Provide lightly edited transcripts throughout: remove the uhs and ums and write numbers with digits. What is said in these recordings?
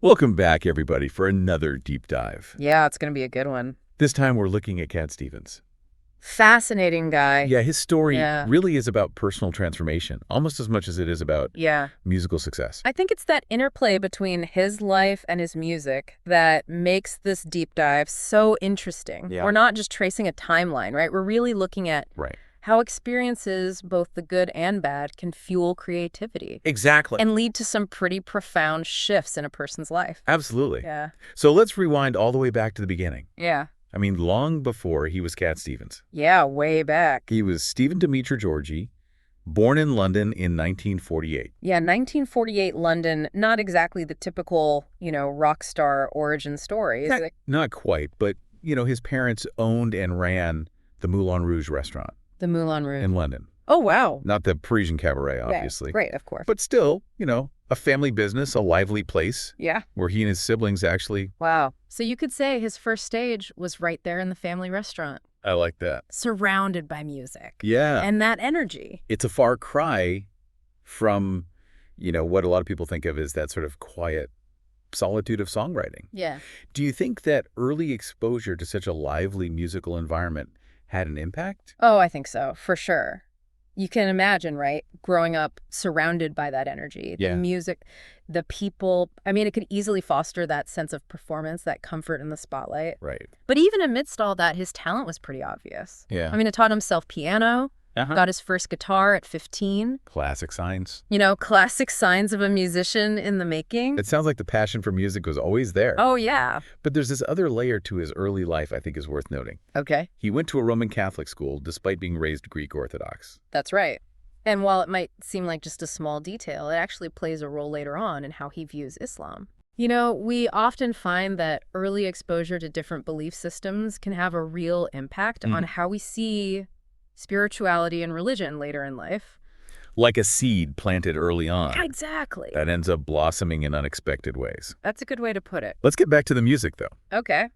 Welcome back, everybody, for another deep dive. Yeah, it's going to be a good one. This time we're looking at Cat Stevens. Fascinating guy. Yeah, his story Yeah. really is about personal transformation, almost as much as it is about Yeah. musical success. I think it's that interplay between his life and his music that makes this deep dive so interesting. Yeah. We're not just tracing a timeline, right? We're really looking at Right. how experiences, both the good and bad, can fuel creativity Exactly. and lead to some pretty profound shifts in a person's life. Absolutely. Yeah. So let's rewind all the way back to the beginning. Yeah. I mean, long before he was Cat Stevens. Yeah, way back. He was Steven Demetra Georgiou, born in London in 1948. Yeah, 1948 London, not exactly the typical, rock star origin story. Is it? Not quite, but, his parents owned and ran the Moulin Rouge restaurant The Moulin Rouge. in London. Oh, wow. Not the Parisian cabaret, obviously. Right, of course. But still, a family business, a lively place Yeah. where he and his siblings actually... Wow. So you could say his first stage was right there in the family restaurant, I like that. surrounded by music. Yeah. And that energy. It's a far cry from, what a lot of people think of as that sort of quiet solitude of songwriting. Yeah. Do you think that early exposure to such a lively musical environment had an impact? Oh, I think so, for sure. You can imagine, right? Growing up surrounded by that energy, Yeah. the music, the people. I mean, it could easily foster that sense of performance, that comfort in the spotlight. Right. But even amidst all that, his talent was pretty obvious. Yeah. I mean, he taught himself piano, got his first guitar at 15. Classic signs. Classic signs of a musician in the making. It sounds like the passion for music was always there. Oh, yeah. But there's this other layer to his early life I think is worth noting. Okay. He went to a Roman Catholic school despite being raised Greek Orthodox. That's right. And while it might seem like just a small detail, it actually plays a role later on in how he views Islam. We often find that early exposure to different belief systems can have a real impact on how we see spirituality and religion later in life. Like a seed planted early on. Exactly. That ends up blossoming in unexpected ways. That's a good way to put it. Let's get back to the music, though. Okay.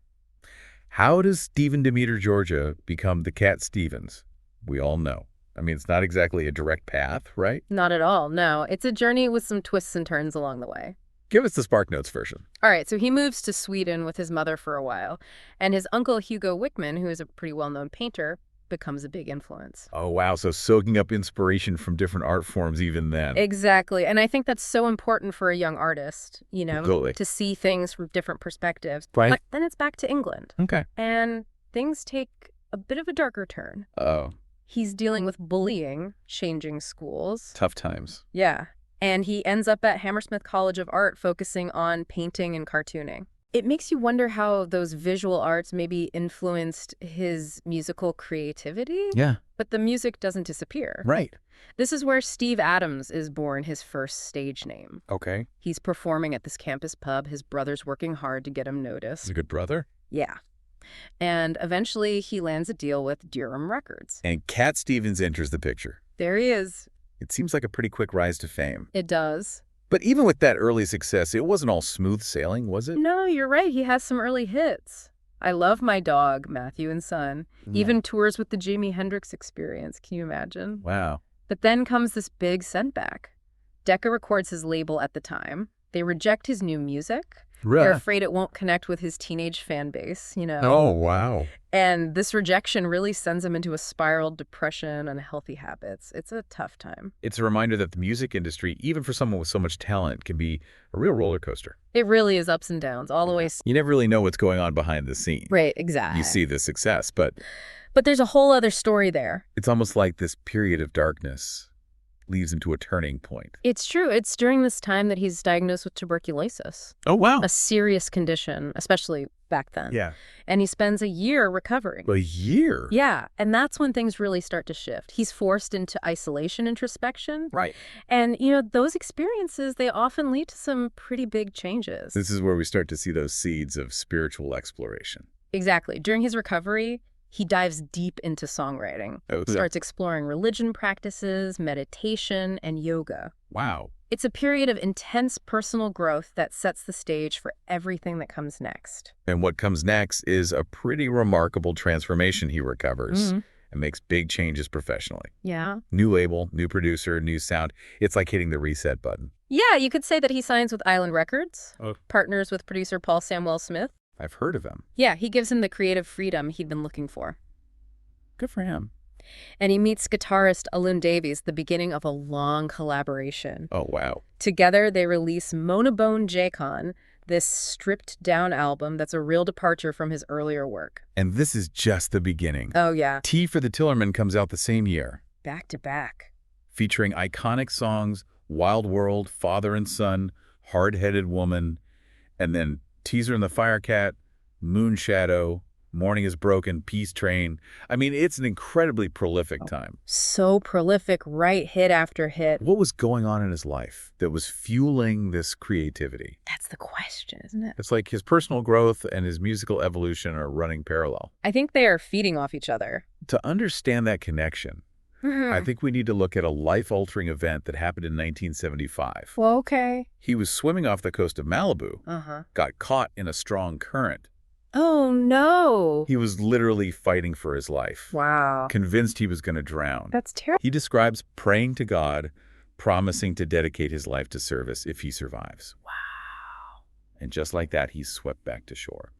How does Steven Demetra Georgiou become the Cat Stevens we all know? I mean, it's not exactly a direct path, right? Not at all. No, it's a journey with some twists and turns along the way. Give us the Spark Notes version. All right, so he moves to Sweden with his mother for a while, and his uncle Hugo Wickman, who is a pretty well-known painter, becomes a big influence. Oh, wow. So soaking up inspiration from different art forms even then. Exactly. And I think that's so important for a young artist, Absolutely. to see things from different perspectives. Right. But then it's back to England. Okay. And things take a bit of a darker turn. Oh, He's dealing with bullying, changing schools. tough times. Yeah. And he ends up at Hammersmith College of Art focusing on painting and cartooning. It makes you wonder how those visual arts maybe influenced his musical creativity. Yeah. But the music doesn't disappear. Right. This is where Steve Adams is born, his first stage name. Okay. He's performing at this campus pub. His brother's working hard to get him noticed. He's a good brother. Yeah. And eventually he lands a deal with Durham Records. And Cat Stevens enters the picture. There he is. It seems like a pretty quick rise to fame. It does. But even with that early success, it wasn't all smooth sailing, was it? No, you're right. He has some early hits. I Love My Dog, Matthew and Son. Even tours with the Jimi Hendrix Experience. Can you imagine? Wow. But then comes this big setback. Decca records his label at the time. They reject his new music. They're afraid it won't connect with his teenage fan base, Oh, wow. And this rejection really sends him into a spiral, depression, unhealthy habits. It's a tough time. It's a reminder that the music industry, even for someone with so much talent, can be a real roller coaster. It really is ups and downs, all the way. You never really know what's going on behind the scenes. Right, exactly. You see the success, but But there's a whole other story there. it's almost like this period of darkness leads him to a turning point. It's true. It's during this time that he's diagnosed with tuberculosis, Oh, wow. a serious condition, especially back then. Yeah. And he spends a year recovering. A year? Yeah, and that's when things really start to shift. He's forced into isolation, introspection. Right. And, those experiences, they often lead to some pretty big changes. This is where we start to see those seeds of spiritual exploration. Exactly. During his recovery, he dives deep into songwriting, starts exploring religion practices, meditation, and yoga. Wow. It's a period of intense personal growth that sets the stage for everything that comes next. And what comes next is a pretty remarkable transformation he recovers. and makes big changes professionally. Yeah. New label, new producer, new sound. It's like hitting the reset button. Yeah, you could say that he signs with Island Records, Oh. partners with producer Paul Samwell Smith. I've heard of him. Yeah, he gives him the creative freedom he'd been looking for. Good for him. And he meets guitarist Alun Davies, the beginning of a long collaboration. Oh, wow. Together, they release Monobone J-Con, this stripped-down album that's a real departure from his earlier work. And this is just the beginning. Oh, yeah. Tea for the Tillerman comes out the same year, Back to back. featuring iconic songs, Wild World, Father and Son, Hard-Headed Woman, and then Teaser and the Firecat, Moon Shadow, Morning is Broken, Peace Train. I mean, it's an incredibly prolific time. So prolific, right hit after hit. What was going on in his life that was fueling this creativity? That's the question, isn't it? It's like his personal growth and his musical evolution are running parallel. I think they are feeding off each other. To understand that connection, I think we need to look at a life-altering event that happened in 1975. Well, okay. He was swimming off the coast of Malibu, got caught in a strong current. Oh, no. He was literally fighting for his life, Wow. convinced he was going to drown. That's terrible. He describes praying to God, promising to dedicate his life to service if he survives. Wow. And just like that, he's swept back to shore.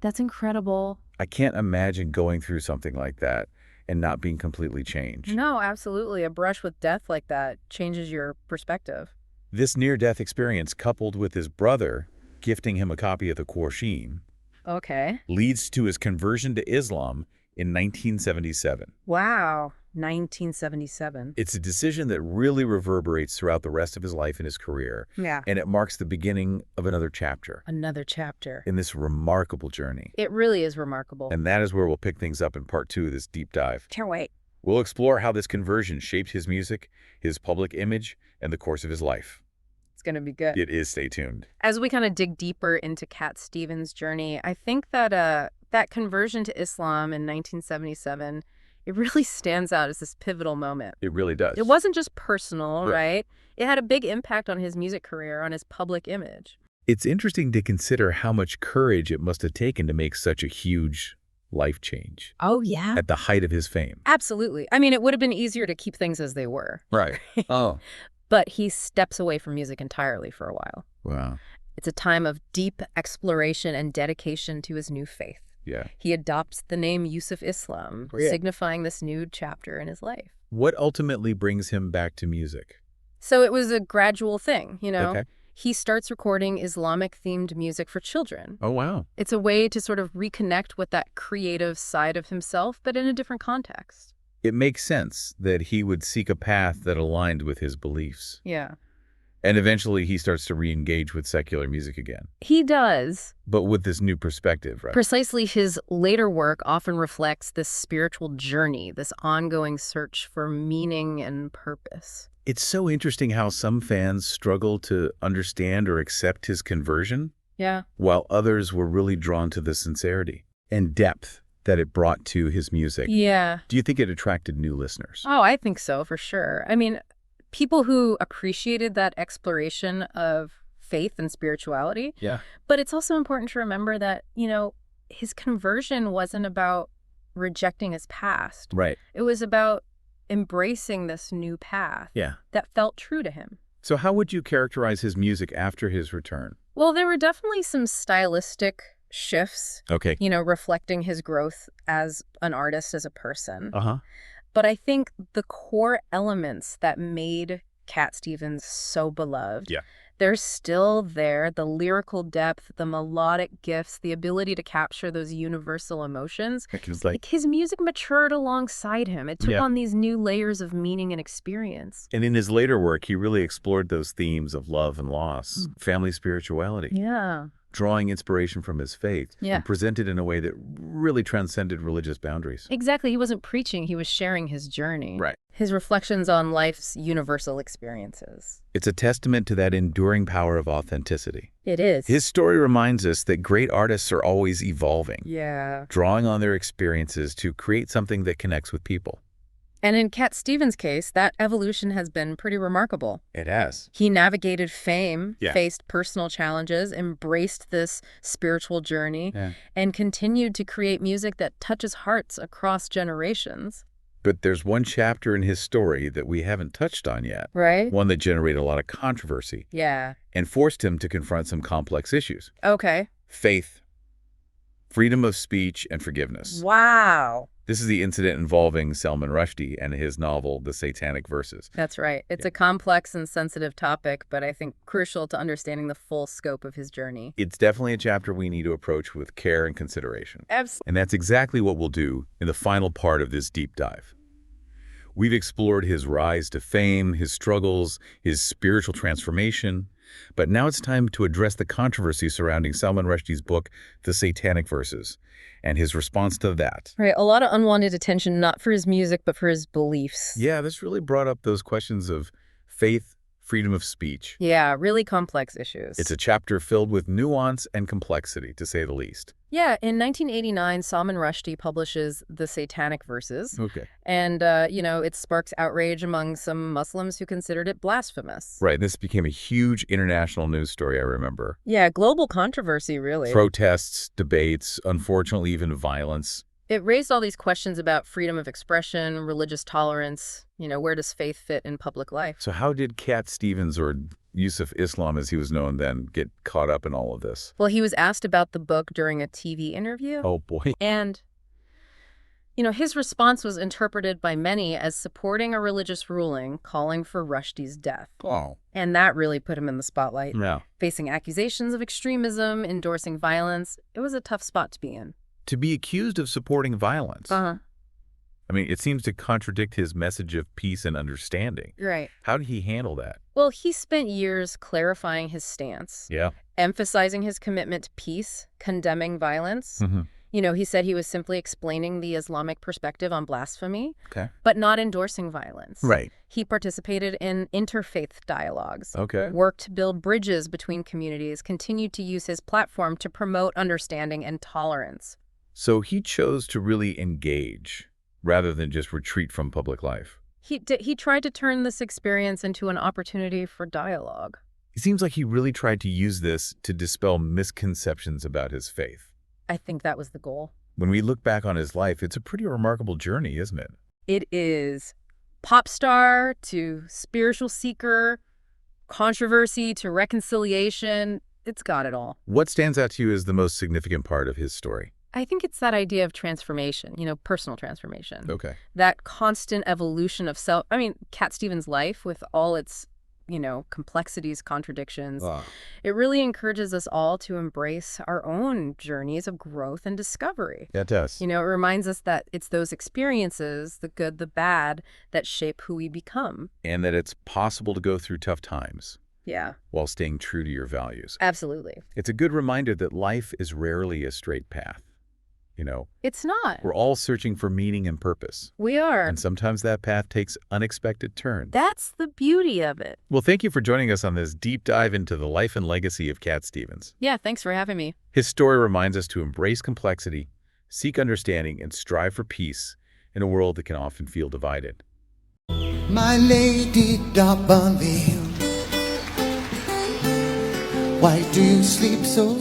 That's incredible. I can't imagine going through something like that and not being completely changed. No, absolutely. A brush with death like that changes your perspective. This near-death experience, coupled with his brother gifting him a copy of the Qur'an, Okay. leads to his conversion to Islam in 1977. Wow. 1977. It's a decision that really reverberates throughout the rest of his life and his career, Yeah. and it marks the beginning of another chapter Another chapter. in this remarkable journey. It really is remarkable. And that is where we'll pick things up in part 2 of this deep dive. Can't wait. We'll explore how this conversion shaped his music, his public image, and the course of his life. It's going to be good. It is. Stay tuned. As we kind of dig deeper into Cat Stevens' journey, I think that that conversion to Islam in 1977, it really stands out as this pivotal moment. It really does. It wasn't just personal, Right. right? It had a big impact on his music career, on his public image. It's interesting to consider how much courage it must have taken to make such a huge life change Oh, yeah. at the height of his fame. Absolutely. I mean, it would have been easier to keep things as they were. Right. Oh. But he steps away from music entirely for a while. Wow. It's a time of deep exploration and dedication to his new faith. Yeah. He adopts the name Yusuf Islam, Oh, yeah. signifying this new chapter in his life. What ultimately brings him back to music? So it was a gradual thing, you know? Okay. He starts recording Islamic-themed music for children. Oh, wow. It's a way to sort of reconnect with that creative side of himself, but in a different context. It makes sense that he would seek a path that aligned with his beliefs. Yeah. And eventually he starts to re-engage with secular music again, He does. but with this new perspective, right? Precisely, his later work often reflects this spiritual journey, this ongoing search for meaning and purpose. It's so interesting how some fans struggle to understand or accept his conversion, Yeah. while others were really drawn to the sincerity and depth that it brought to his music. Yeah. Do you think it attracted new listeners? Oh, I think so, for sure. I mean, people who appreciated that exploration of faith and spirituality. Yeah. But it's also important to remember that, you know, his conversion wasn't about rejecting his past. Right. It was about embracing this new path Yeah. that felt true to him. So how would you characterize his music after his return? Well, there were definitely some stylistic shifts, Okay. you know, reflecting his growth as an artist, as a person. Uh-huh. But I think the core elements that made Cat Stevens so beloved, Yeah. they're still there. The lyrical depth, the melodic gifts, the ability to capture those universal emotions. It's Like his music matured alongside him. It took Yeah. on these new layers of meaning and experience. and in his later work, he really explored those themes of love and loss, family spirituality, Yeah. drawing inspiration from his faith, Yeah. and presented in a way that really transcended religious boundaries. Exactly. He wasn't preaching. He was sharing his journey. Right. His reflections on life's universal experiences. It's a testament to that enduring power of authenticity. It is. His story reminds us that great artists are always evolving, Yeah. drawing on their experiences to create something that connects with people. And in Cat Stevens' case, that evolution has been pretty remarkable. It has. He navigated fame, Yeah. faced personal challenges, embraced this spiritual journey, Yeah. and continued to create music that touches hearts across generations. But there's one chapter in his story that we haven't touched on yet. Right? One that generated a lot of controversy Yeah. and forced him to confront some complex issues. Okay. Faith, freedom of speech, and forgiveness. Wow. This is the incident involving Salman Rushdie and his novel, The Satanic Verses. That's right. It's a complex and sensitive topic, but I think crucial to understanding the full scope of his journey. It's definitely a chapter we need to approach with care and consideration. Absolutely. And that's exactly what we'll do in the final part of this deep dive. We've explored his rise to fame, his struggles, his spiritual transformation, but now it's time to address the controversy surrounding Salman Rushdie's book, The Satanic Verses, and his response to that. Right. A lot of unwanted attention, not for his music, but for his beliefs. Yeah, this really brought up those questions of faith, freedom of speech. Yeah, really complex issues. It's a chapter filled with nuance and complexity, to say the least. Yeah, in 1989, Salman Rushdie publishes The Satanic Verses. Okay. And, it sparks outrage among some Muslims who considered it blasphemous. Right, this became a huge international news story, I remember. Yeah, global controversy, really. Protests, debates, unfortunately even violence. It raised all these questions about freedom of expression, religious tolerance, where does faith fit in public life? So how did Cat Stevens, or Yusuf Islam as he was known then, get caught up in all of this? Well, he was asked about the book during a TV interview. Oh, boy. And, his response was interpreted by many as supporting a religious ruling calling for Rushdie's death. Oh. And that really put him in the spotlight. Yeah. Facing accusations of extremism, endorsing violence, it was a tough spot to be in. To be accused of supporting violence. Uh-huh. I mean, it seems to contradict his message of peace and understanding. Right. How did he handle that? Well, he spent years clarifying his stance, Yeah. emphasizing his commitment to peace, condemning violence. Mm-hmm. He said he was simply explaining the Islamic perspective on blasphemy, Okay. but not endorsing violence. Right. He participated in interfaith dialogues, Okay. worked to build bridges between communities, continued to use his platform to promote understanding and tolerance. So he chose to really engage rather than just retreat from public life. He tried to turn this experience into an opportunity for dialogue. It seems like he really tried to use this to dispel misconceptions about his faith. I think that was the goal. When we look back on his life, it's a pretty remarkable journey, isn't it? It is pop star to spiritual seeker, controversy to reconciliation. It's got it all. What stands out to you as the most significant part of his story? I think it's that idea of transformation, personal transformation. Okay. That constant evolution of self. I mean, Cat Stevens' life with all its, complexities, contradictions. It really encourages us all to embrace our own journeys of growth and discovery. Yeah, it does. It reminds us that it's those experiences, the good, the bad, that shape who we become. And that it's possible to go through tough times. Yeah. While staying true to your values. Absolutely. It's a good reminder that life is rarely a straight path. It's not. We're all searching for meaning and purpose. We are. And sometimes that path takes unexpected turns. That's the beauty of it. Well, thank you for joining us on this deep dive into the life and legacy of Cat Stevens. Yeah, thanks for having me. His story reminds us to embrace complexity, seek understanding, and strive for peace in a world that can often feel divided. My lady D'Urberville, why do you sleep so